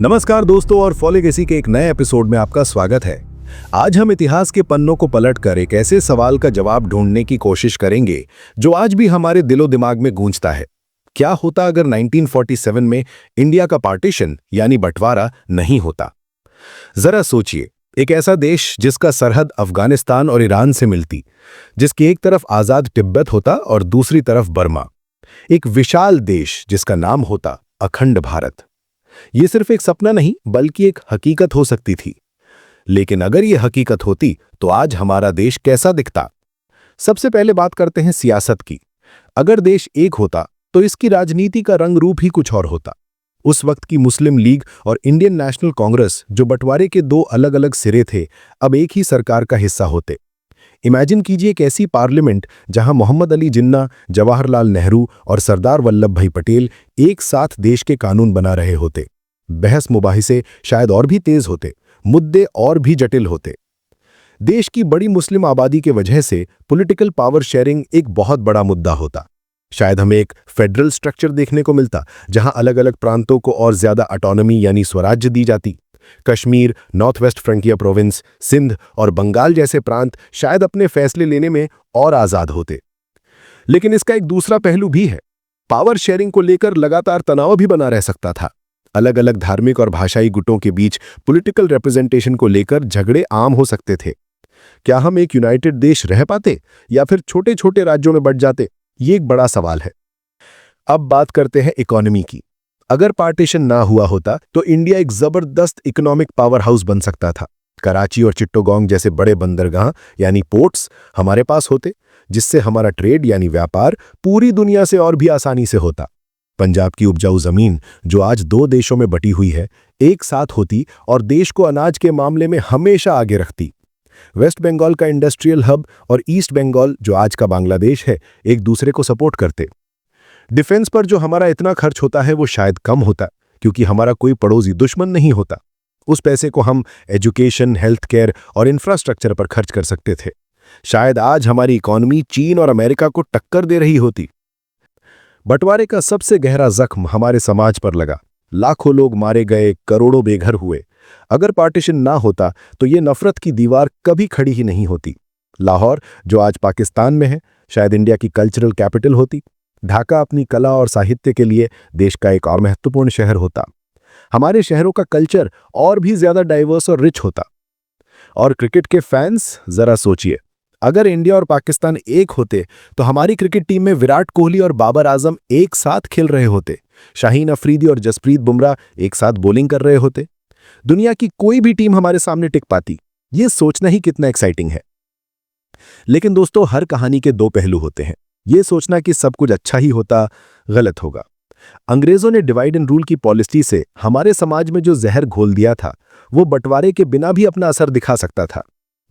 नमस्कार दोस्तों, और फॉलीगेसी के एक नए एपिसोड में आपका स्वागत है। आज हम इतिहास के पन्नों को पलटकर एक ऐसे सवाल का जवाब ढूंढने की कोशिश करेंगे जो आज भी हमारे दिलो दिमाग में गूंजता है। क्या होता अगर 1947 में इंडिया का पार्टीशन यानी बंटवारा नहीं होता? जरा सोचिए, एक ऐसा देश जिसका सरहद अफगानिस्तान और ईरान से मिलती, जिसकी एक तरफ आजाद तिब्बत होता और दूसरी तरफ बर्मा। एक विशाल देश जिसका नाम होता अखंड भारत। ये सिर्फ एक सपना नहीं बल्कि एक हकीकत हो सकती थी। लेकिन अगर ये हकीकत होती तो आज हमारा देश कैसा दिखता? सबसे पहले बात करते हैं सियासत की। अगर देश एक होता तो इसकी राजनीति का रंग रूप ही कुछ और होता। उस वक्त की मुस्लिम लीग और इंडियन नेशनल कांग्रेस, जो बंटवारे के दो अलग अलग सिरे थे, अब एक ही सरकार का हिस्सा होते। इमेजिन कीजिए एक ऐसी पार्लियामेंट जहां मोहम्मद अली जिन्ना, जवाहरलाल नेहरू और सरदार वल्लभ भाई पटेल एक साथ देश के कानून बना रहे होते। बहस मुबाहिसे शायद और भी तेज होते, मुद्दे और भी जटिल होते। देश की बड़ी मुस्लिम आबादी के वजह से पॉलिटिकल पावर शेयरिंग एक बहुत बड़ा मुद्दा होता। शायद हमें एक फेडरल स्ट्रक्चर देखने को मिलता जहां अलग अलग प्रांतों को और ज्यादा ऑटोनॉमी यानी स्वराज्य दी जाती। Kashmir, North West Frontier Province, Sindh और बंगाल जैसे प्रांत शायद अपने फैसले लेने में और आजाद होते। लेकिन इसका एक दूसरा पहलू भी है। पावर शेयरिंग को लेकर लगातार तनाव भी बना रह सकता था। अलग अलग धार्मिक और भाषाई गुटों के बीच पॉलिटिकल रिप्रेजेंटेशन को लेकर झगड़े आम हो सकते थे। क्या हम एक यूनाइटेड देश रह पाते या फिर छोटे छोटे राज्यों में बंट जाते? ये एक बड़ा सवाल है। अब बात करते हैं इकोनॉमी की। अगर पार्टीशन ना हुआ होता तो इंडिया एक जबरदस्त इकोनॉमिक पावर हाउस बन सकता था। कराची और चिट्टोगोंग जैसे बड़े बंदरगाह यानी पोर्ट्स हमारे पास होते, जिससे हमारा ट्रेड यानी व्यापार पूरी दुनिया से और भी आसानी से होता। पंजाब की उपजाऊ जमीन, जो आज दो देशों में बटी हुई है, एक साथ होती और देश को अनाज के मामले में हमेशा आगे रखती। वेस्ट बंगाल का इंडस्ट्रियल हब और ईस्ट बंगाल, जो आज का बांग्लादेश है, एक दूसरे को सपोर्ट करते। डिफेंस पर जो हमारा इतना खर्च होता है वो शायद कम होता, क्योंकि हमारा कोई पड़ोसी दुश्मन नहीं होता। उस पैसे को हम एजुकेशन, हेल्थ केयर और इंफ्रास्ट्रक्चर पर खर्च कर सकते थे। शायद आज हमारी इकोनॉमी चीन और अमेरिका को टक्कर दे रही होती। बंटवारे का सबसे गहरा जख्म हमारे समाज पर लगा। लाखों लोग मारे गए, करोड़ों बेघर हुए। अगर पार्टीशन ना होता तो ये नफरत की दीवार कभी खड़ी ही नहीं होती। लाहौर, जो आज पाकिस्तान में है, शायद इंडिया की कल्चरल कैपिटल होती। ढाका अपनी कला और साहित्य के लिए देश का एक और महत्वपूर्ण शहर होता। हमारे शहरों का कल्चर और भी ज्यादा डाइवर्स और रिच होता। और क्रिकेट के फैंस, जरा सोचिए, अगर इंडिया और पाकिस्तान एक होते तो हमारी क्रिकेट टीम में विराट कोहली और बाबर आजम एक साथ खेल रहे होते। शाहीन अफरीदी और जसप्रीत बुमराह एक साथ बॉलिंग कर रहे होते। दुनिया की कोई भी टीम हमारे सामने टिक पाती। ये सोचना ही कितना एक्साइटिंग है। लेकिन दोस्तों, हर कहानी के दो पहलू होते हैं। ये सोचना कि सब कुछ अच्छा ही होता गलत होगा। अंग्रेजों ने डिवाइड एंड रूल की पॉलिसी से हमारे समाज में जो जहर घोल दिया था, वो बंटवारे के बिना भी अपना असर दिखा सकता था।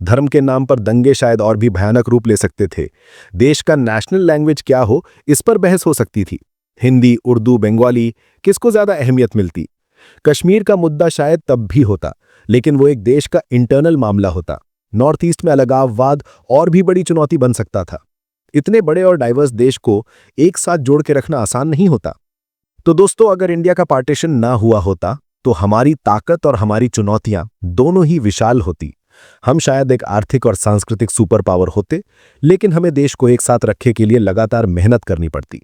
धर्म के नाम पर दंगे शायद और भी भयानक रूप ले सकते थे। देश का नेशनल लैंग्वेज क्या हो, इस पर बहस हो सकती थी। हिंदी, उर्दू, बंगाली, किसको ज्यादा अहमियत मिलती? कश्मीर का मुद्दा शायद तब भी होता, लेकिन वो एक देश का इंटरनल मामला होता। नॉर्थ ईस्ट में अलगाववाद और भी बड़ी चुनौती बन सकता था। इतने बड़े और डाइवर्स देश को एक साथ जोड़ के रखना आसान नहीं होता। तो दोस्तों, अगर इंडिया का पार्टीशन ना हुआ होता तो हमारी ताकत और हमारी चुनौतियां दोनों ही विशाल होती। हम शायद एक आर्थिक और सांस्कृतिक सुपर पावर होते, लेकिन हमें देश को एक साथ रखने के लिए लगातार मेहनत करनी पड़ती।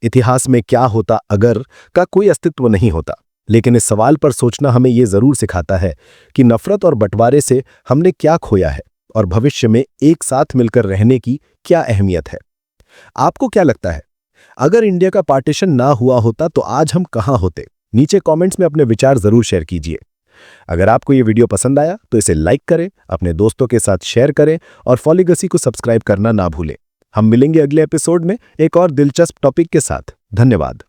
इतिहास में क्या होता अगर का कोई अस्तित्व नहीं होता, लेकिन इस सवाल पर सोचना हमें यह जरूर सिखाता है कि नफरत और बंटवारे से हमने क्या खोया है और भविष्य में एक साथ मिलकर रहने की क्या अहमियत है। आपको क्या लगता है, अगर इंडिया का पार्टीशन ना हुआ होता तो आज हम कहां होते? नीचे कमेंट्स में अपने विचार जरूर शेयर कीजिए। अगर आपको ये वीडियो पसंद आया तो इसे लाइक करें, अपने दोस्तों के साथ शेयर करें और फॉलीगेसी को सब्सक्राइब करना ना भूलें। हम मिलेंगे अगले एपिसोड में एक और दिलचस्प टॉपिक के साथ। धन्यवाद।